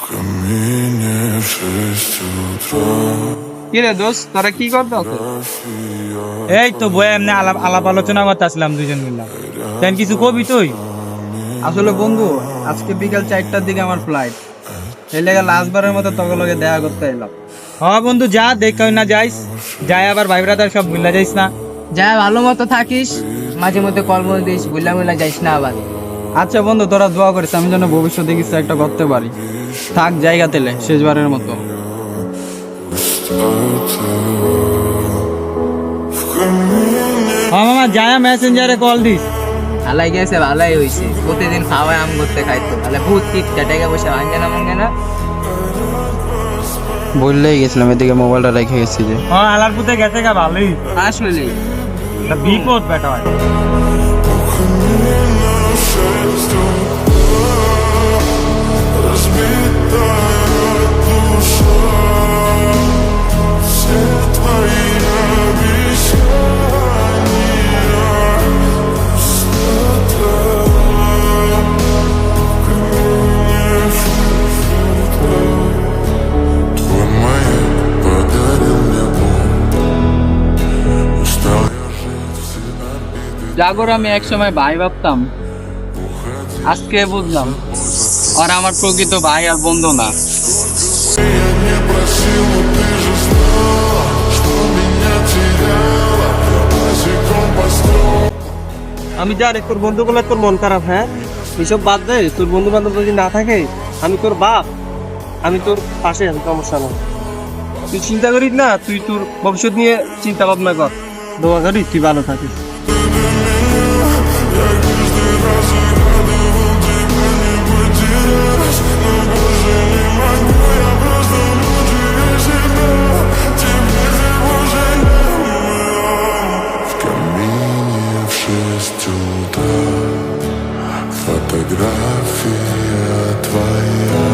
камине в 6 утра. কিরে দোস্ত তোরা কি করতো? এই তো বই এমনি আলাপ আলোচনা করতেছিলাম দুজন মিলে। তেন কিছু কবি তুই? আসলে বন্ধু, আজকে বিকাল 4টার দিকে আমার ফ্লাইট। এই লেগে লাস্টবারের মতো তোকে লগে দেখা করতে এলাম। হ্যাঁ বন্ধু যা, দেখ না যাইস, যাই আবার ভাই ব্রাদার সব ভুলা যাইস না। যা ভালো মতো থাকিস, মাঝে মধ্যে কল দিস, বুলা যাইস না আবার। আচ্ছা বন্ধু, তোরা দোয়া করিস আমি যেন ভবিষ্যতে কিছু একটা করতে পারি। থাক জায়গা তেলে শেষবারের মতো। হ্যাঁ মামা যায়, মেসেঞ্জারে কল দিস। ভালাই গেছে, ভালাই হয়েছে। প্রতিদিন খাওয়ায় আম করতে খাইতো, তাহলে ভূত টিপটা টাকা পয়সা ভাঙে না। বললেই গেছিলাম, এদিকে মোবাইলটা রেখে গেছি যে। হ্যাঁ আলার পুতে গেছে গা ভালোই, আসলে বিপদ বেটা হয়। Твой маяк подарил мне боль. Устал я жить все обиды. জাগর আমি একসময় ভাই ভাবতাম, আজকে বুঝলাম আর আমার প্রকৃত ভাই আর বন্ধু না। Я не просил, но ты же знала, что меня теряла. Я босиком по столу. আমি জানি তোর বন্ধু বলে তোর মন খারাপ। হ্যাঁ এসব বাদ দে, তোর বন্ধু বান্ধব যদি না থাকে, আমি তোর বাপ, আমি তোর পাশে আছি, সমস্যা নেই। তুই চিন্তা করিস না, তুই তোর ভবিষ্যৎ নিয়ে চিন্তা ভাবনা কর, দোয়া করিস তুই ভালো থাকিস। В камине в 6 утра фотография твоя.